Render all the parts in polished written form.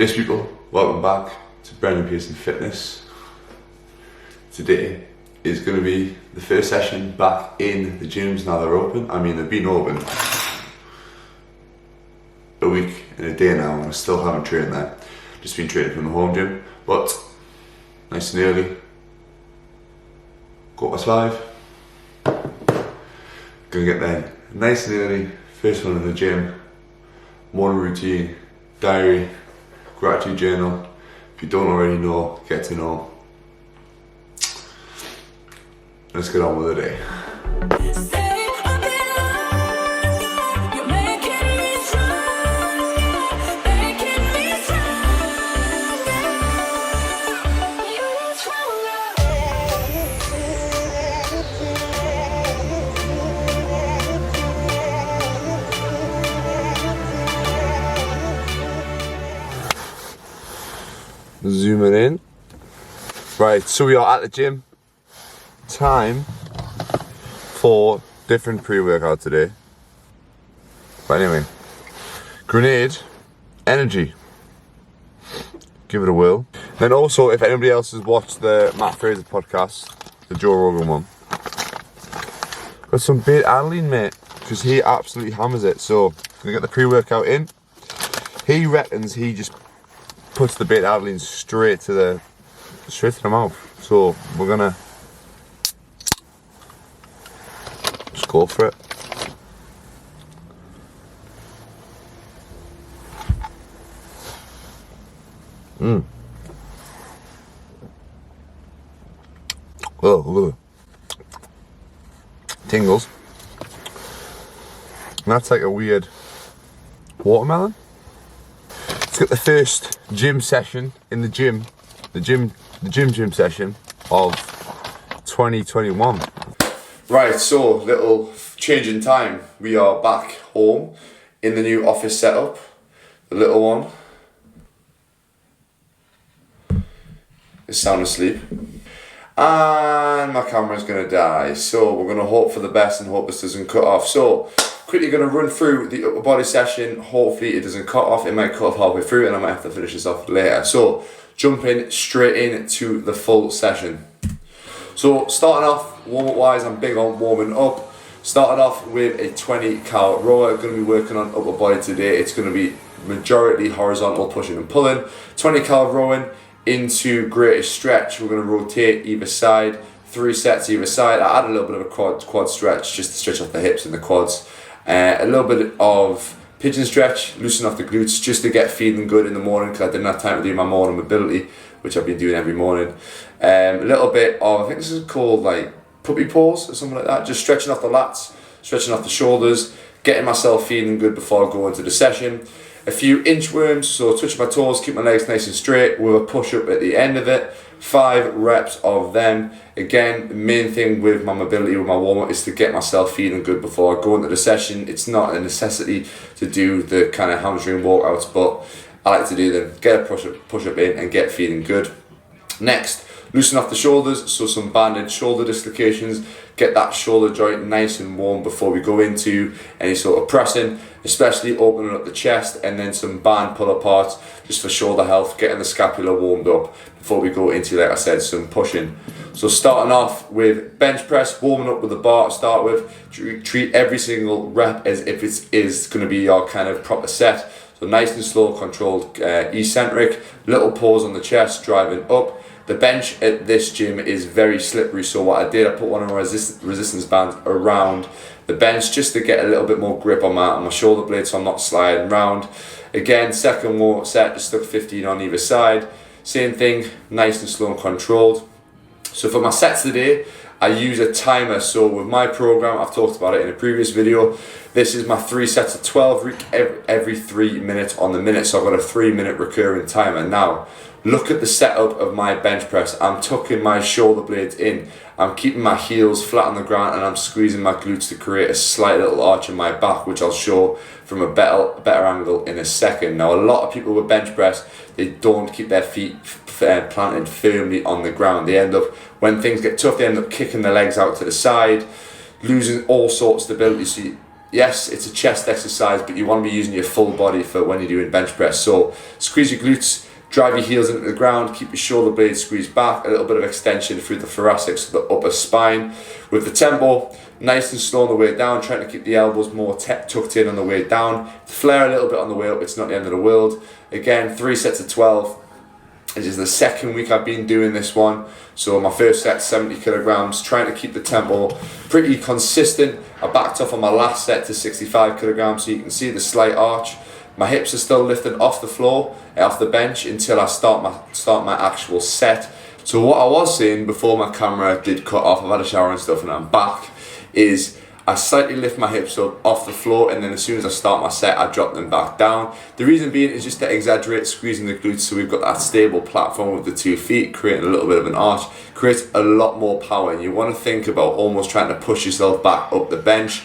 Yes people, welcome back to brand new Pearson Fitness. Today is going to be the first session back in the gyms now they're open. I mean, they've been open a week and a day now and I still haven't trained there. Just been training from the home gym, but nice and early. 5:15. Gonna get there nice and early, first one in the gym, morning routine, diary, gratitude journal. If you don't already know, get to know. Let's get on with the day. Zooming in. Right, so we are at the gym. Time for different pre-workout today. But anyway, grenade, energy. Give it a whirl. Then also, if anybody else has watched the Matt Fraser podcast, the Joe Rogan one, got some bait Adeline, mate, because he absolutely hammers it. So, gonna get the pre-workout in. He reckons he just puts the bait Adeline straight to the mouth. So we're gonna just go for it. Oh, tingles. And that's like a weird watermelon. Let's get the first gym session in the gym session of 2021. Right, so little change in time. We are back home in the new office setup. The little one is sound asleep. And my camera's gonna die. So we're gonna hope for the best and hope this doesn't cut off. So quickly gonna run through the upper body session. Hopefully it doesn't cut off. It might cut off halfway through and I might have to finish this off later. So jumping straight into the full session. So starting off warm-up wise, I'm big on warming up. Starting off with a 20 cal rower. Going to be working on upper body today. It's going to be majority horizontal pushing and pulling. 20 cal rowing into greater stretch. We're going to rotate either side, 3 sets either side. I add a little bit of a quad stretch just to stretch off the hips and the quads. A little bit of pigeon stretch, loosen off the glutes just to get feeling good in the morning because I didn't have time to do my morning mobility, which I've been doing every morning. A little bit of, I think this is called like puppy paws or something like that, just stretching off the lats, stretching off the shoulders, getting myself feeling good before I go into the session. A few inchworms, so touch my toes, keep my legs nice and straight with a push up at the end of it. 5 reps of them. Again, the main thing with my mobility, with my warm-up, is to get myself feeling good before I go into the session. It's not a necessity to do the kind of hamstring workouts, but I like to do them. Get a push up in and get feeling good. Next, loosen off the shoulders, so some banded shoulder dislocations. Get that shoulder joint nice and warm before we go into any sort of pressing, especially opening up the chest, and then some band pull aparts just for shoulder health, getting the scapula warmed up before we go into, like I said, some pushing. So starting off with bench press, warming up with the bar to start with. Treat every single rep as if it is going to be your kind of proper set. So nice and slow, controlled, eccentric, little pause on the chest, driving up. The bench at this gym is very slippery, so what I did, I put one of my resistance bands around the bench just to get a little bit more grip on my shoulder blade so I'm not sliding around. Again, second warm-up set, just stuck 15 on either side. Same thing, nice and slow and controlled. So for my sets today, I use a timer. So with my program, I've talked about it in a previous video, this is my 3 sets of 12 every 3 minutes on the minute. So I've got a 3-minute recurring timer. Now, look at the setup of my bench press. I'm tucking my shoulder blades in. I'm keeping my heels flat on the ground and I'm squeezing my glutes to create a slight little arch in my back, which I'll show from a better angle in a second. Now, a lot of people with bench press, they don't keep their feet planted firmly on the ground. They end up, when things get tough, they end up kicking their legs out to the side, losing all sorts of stability. So yes, it's a chest exercise, but you want to be using your full body for when you're doing bench press. So squeeze your glutes, drive your heels into the ground, keep your shoulder blades squeezed back, a little bit of extension through the thoracic, so the upper spine. With the tempo, nice and slow on the way down, trying to keep the elbows more tucked in on the way down. Flare a little bit on the way up, it's not the end of the world. Again, 3 sets of 12. This is the second week I've been doing this one. So my first set, 70 kilograms, trying to keep the tempo pretty consistent. I backed off on my last set to 65 kilograms, so you can see the slight arch. My hips are still lifted off the floor, off the bench, until I start my actual set. So what I was saying before my camera did cut off, I've had a shower and stuff and I'm back, is I slightly lift my hips up off the floor, and then as soon as I start my set, I drop them back down. The reason being is just to exaggerate squeezing the glutes, so we've got that stable platform with the 2 feet, creating a little bit of an arch, creates a lot more power, and you want to think about almost trying to push yourself back up the bench.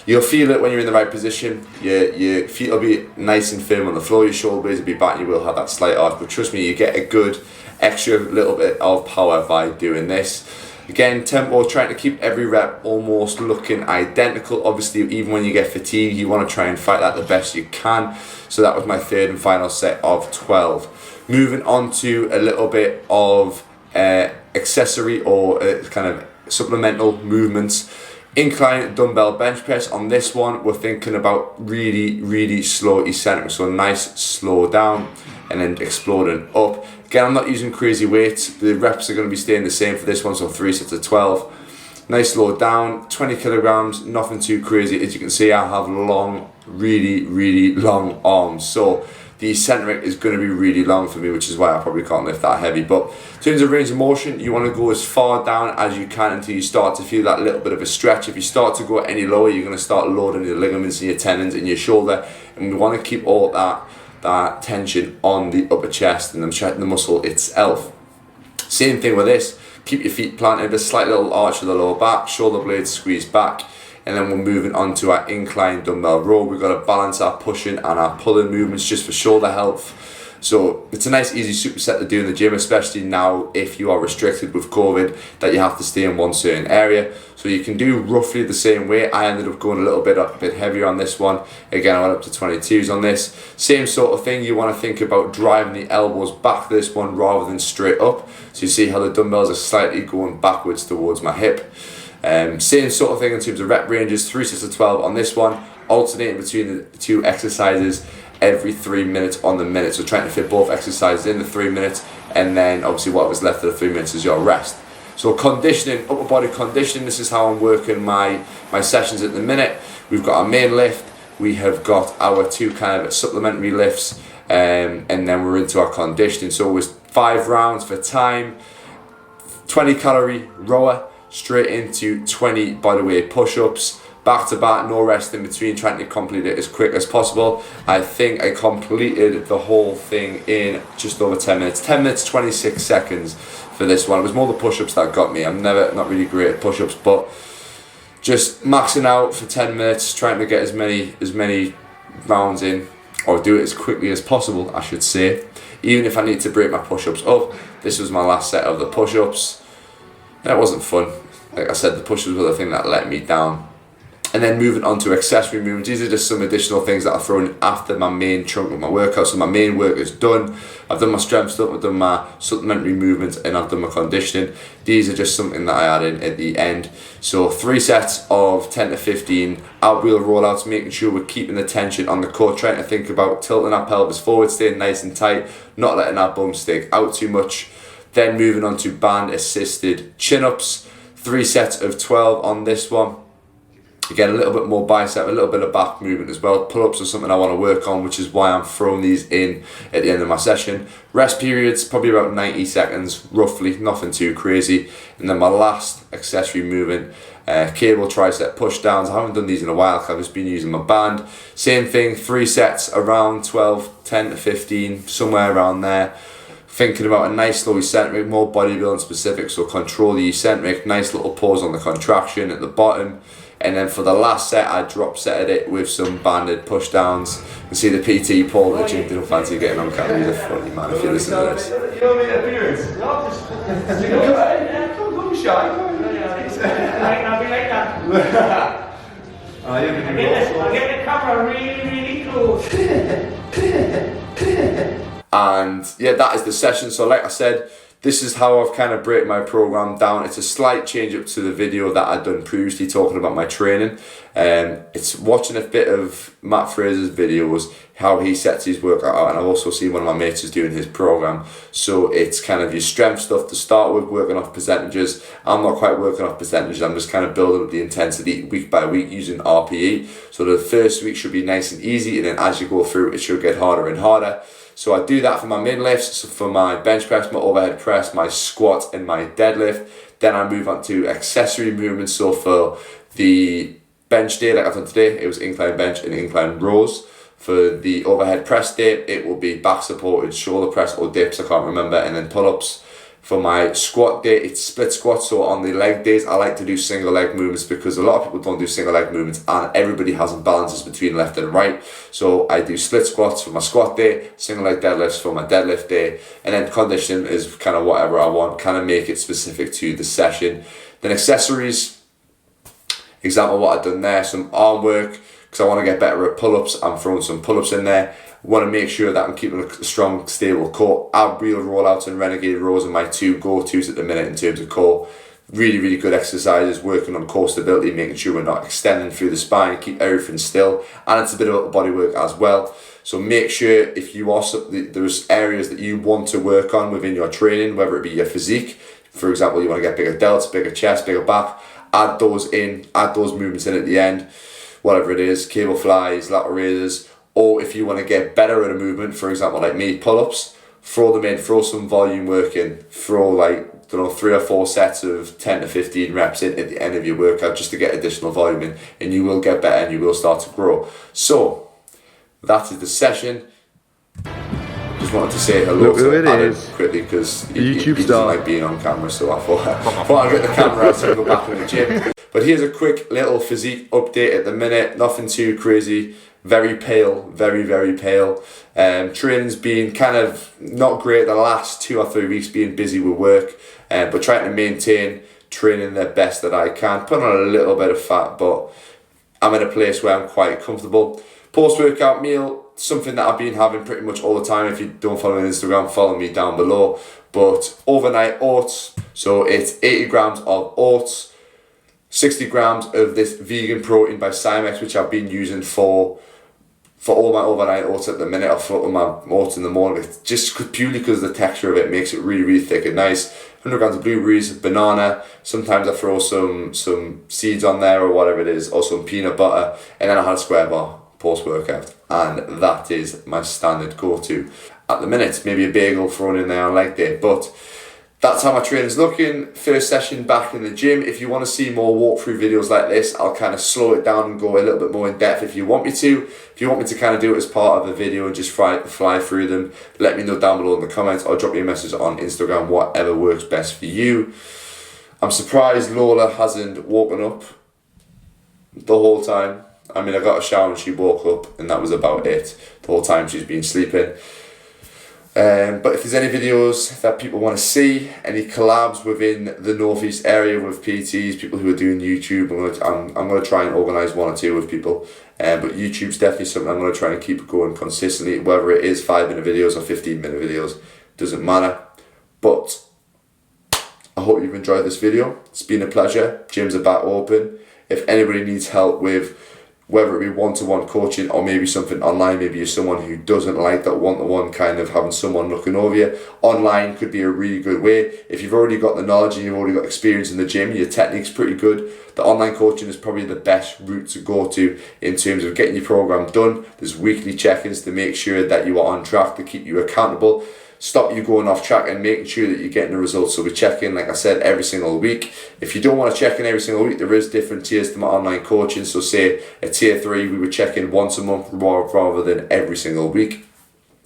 You'll feel it when you're in the right position. Your feet will be nice and firm on the floor, your shoulder blades will be back, and you will have that slight arch, but trust me, you get a good extra little bit of power by doing this. Again, tempo, trying to keep every rep almost looking identical. Obviously, even when you get fatigued, you want to try and fight that the best you can. So that was my third and final set of 12. Moving on to a little bit of accessory or kind of supplemental movements. Incline dumbbell bench press. On this one, we're thinking about really slow eccentric. So nice slow down and then exploding up. Again, I'm not using crazy weights. The reps are going to be staying the same for this one, so 3 sets of 12. Nice slow down, 20 kilograms, nothing too crazy. As you can see, I have long, really long arms. So the eccentric is going to be really long for me, which is why I probably can't lift that heavy. But in terms of range of motion, you want to go as far down as you can until you start to feel that little bit of a stretch. If you start to go any lower, you're going to start loading your ligaments and your tendons in your shoulder. And we want to keep all that tension on the upper chest and the muscle itself. Same thing with this. Keep your feet planted, a slight little arch of the lower back, shoulder blades squeezed back, and then we're moving on to our incline dumbbell row. We've got to balance our pushing and our pulling movements just for shoulder health. So it's a nice easy superset to do in the gym, especially now if you are restricted with COVID, that you have to stay in one certain area. So you can do roughly the same way. I ended up going a bit heavier on this one. Again, I went up to 22s on this. Same sort of thing, you want to think about driving the elbows back this one rather than straight up. So you see how the dumbbells are slightly going backwards towards my hip. Same sort of thing in terms of rep ranges, 3 sets of 12 on this one, alternating between the two exercises every 3 minutes on the minute. So trying to fit both exercises in the 3 minutes, and then obviously what was left of the 3 minutes is your rest. So conditioning, upper body conditioning, this is how I'm working my sessions at the minute. We've got our main lift, we have got our 2 kind of supplementary lifts, and then we're into our conditioning. So it was 5 rounds for time, 20 calorie rower, straight into 20 bodyweight push-ups, back to back, no rest in between, trying to complete it as quick as possible. I think I completed the whole thing in just over 10 minutes. 10 minutes, 26 seconds for this one. It was more the push-ups that got me. I'm not really great at push-ups, but just maxing out for 10 minutes, trying to get as many rounds in, or do it as quickly as possible, I should say. Even if I need to break my push-ups up. This was my last set of the push-ups. That wasn't fun. Like I said, the push-ups were the thing that let me down. And then moving on to accessory movements. These are just some additional things that I've thrown in after my main chunk of my workout. So my main work is done. I've done my strength stuff, I've done my supplementary movements, and I've done my conditioning. These are just something that I add in at the end. So 3 sets of 10 to 15 out wheel rollouts, making sure we're keeping the tension on the core, trying to think about tilting our pelvis forward, staying nice and tight, not letting our bum stick out too much. Then moving on to band assisted chin-ups. 3 sets of 12 on this one. Again, a little bit more bicep, a little bit of back movement as well. Pull-ups are something I want to work on, which is why I'm throwing these in at the end of my session. Rest periods, probably about 90 seconds, roughly, nothing too crazy. And then my last accessory movement, cable tricep push downs. I haven't done these in a while because I've just been using my band. Same thing, 3 sets around 12, 10 to 15, somewhere around there. Thinking about a nice slow eccentric, more bodybuilding specific, so control the eccentric, nice little pause on the contraction at the bottom. And then for the last set, I drop setted it with some banded push downs. You can see the PT Paul at the gym didn't fancy getting on camera. He's a funny man if you listen to this. You don't make appearance. No, just don't be shy. I'll be like that. You can do are really, really close. And yeah, that is the session. So like I said, this is how I've kind of break my program down. It's a slight change up to the video that I'd done previously talking about my training. It's watching a bit of Matt Fraser's videos, how he sets his workout out, and I've also seen one of my mates is doing his program. So it's kind of your strength stuff to start with, working off percentages. I'm not quite working off percentages, I'm just kind of building up the intensity week by week using RPE. So the first week should be nice and easy, and then as you go through, it should get harder and harder. So I do that for my mid lifts, so for my bench press, my overhead press, my squat and my deadlift. Then I move on to accessory movements. So for the bench day like I've done today, it was incline bench and incline rows. For the overhead press day, it will be back supported, shoulder press or dips, I can't remember, and then pull-ups. For my squat day, it's split squat. So on the leg days, I like to do single leg movements because a lot of people don't do single leg movements and everybody has imbalances between left and right. So I do split squats for my squat day, single leg deadlifts for my deadlift day, and then conditioning is kind of whatever I want, kind of make it specific to the session. Then accessories, example what I've done there, some arm work, because I want to get better at pull-ups. I'm throwing some pull-ups in there. Want to make sure that I'm keeping a strong, stable core. Ab wheel rollouts and renegade rows are my two go-tos at the minute in terms of core. Really, really good exercises, working on core stability, making sure we're not extending through the spine, keep everything still. And it's a bit of upper body work as well. So make sure if you are, there's areas that you want to work on within your training, whether it be your physique. For example, you want to get bigger delts, bigger chest, bigger back. Add those movements in at the end. Whatever it is, cable flies, lateral raises. Or if you want to get better at a movement, for example, like me, pull-ups, throw them in, throw some volume work in, throw like, 3 or 4 sets of 10 to 15 reps in at the end of your workout just to get additional volume in, and you will get better and you will start to grow. So, that is the session. Just wanted to say hello to Adam quickly because he doesn't like being on camera, so I thought I'd get the camera out so I go back to the gym. But here's a quick little physique update at the minute, nothing too crazy. Very pale, very, very pale. Training's been kind of not great the last 2 or 3 weeks, being busy with work, but trying to maintain training the best that I can. Putting on a little bit of fat, but I'm in a place where I'm quite comfortable. Post-workout meal, something that I've been having pretty much all the time. If you don't follow me on Instagram, follow me down below. But overnight oats, so it's 80 grams of oats, 60 grams of this vegan protein by Cymex, which I've been using for all my overnight oats at the minute. I float with my oats in the morning, just purely because the texture of it makes it really, really thick and nice. 100 grams of blueberries, banana, sometimes I throw some seeds on there or whatever it is, or some peanut butter, and then I had a square bar post-workout, and that is my standard go-to. At the minute, maybe a bagel thrown in there on leg day, but that's how my training's looking. First session back in the gym. If you want to see more walkthrough videos like this, I'll kind of slow it down and go a little bit more in depth if you want me to. If you want me to kind of do it as part of a video and just fly through them, let me know down below in the comments or drop me a message on Instagram, whatever works best for you. I'm surprised Lola hasn't woken up the whole time. I mean, I got a shower and she woke up and that was about it. The whole time she's been sleeping. But if there's any videos that people want to see, any collabs within the northeast area with PTs, people who are doing YouTube, I'm going to try and organise 1 or 2 with people. But YouTube's definitely something I'm going to try and keep going consistently, whether it is 5-minute videos or 15-minute videos, doesn't matter. But I hope you've enjoyed this video. It's been a pleasure. Gyms are back open. If anybody needs help with whether it be one-to-one coaching or maybe something online, maybe you're someone who doesn't like that one-to-one kind of having someone looking over you, online could be a really good way. If you've already got the knowledge and you've already got experience in the gym, your technique's pretty good, the online coaching is probably the best route to go to in terms of getting your program done. There's weekly check-ins to make sure that you are on track, to keep you accountable, stop you going off track and making sure that you're getting the results. So we check in, like I said, every single week. If you don't want to check in every single week, there is different tiers to my online coaching. So say at tier 3, we would check in once a month rather than every single week.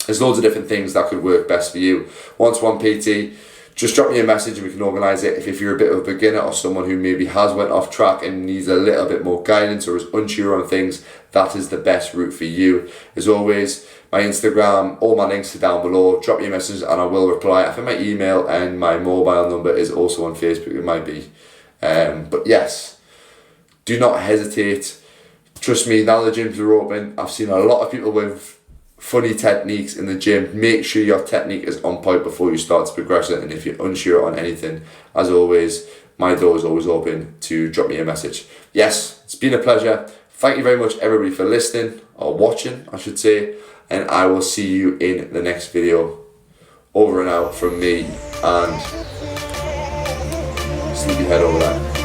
There's loads of different things that could work best for you. One-to-one PT, just drop me a message and we can organise it. If you're a bit of a beginner or someone who maybe has went off track and needs a little bit more guidance or is unsure on things, that is the best route for you. As always, my Instagram, all my links are down below. Drop me a message and I will reply. I think my email and my mobile number is also on Facebook, it might be. But yes, do not hesitate Trust me, now the gyms are open, I've seen a lot of people with funny techniques in the gym. Make sure your technique is on point before you start to progress it, and if you're unsure on anything, as always, my door is always open to drop me a message. Yes, it's been a pleasure. Thank you very much everybody for listening, or watching I should say, and I will see you in the next video. Over and out from me, and sleepy head over there.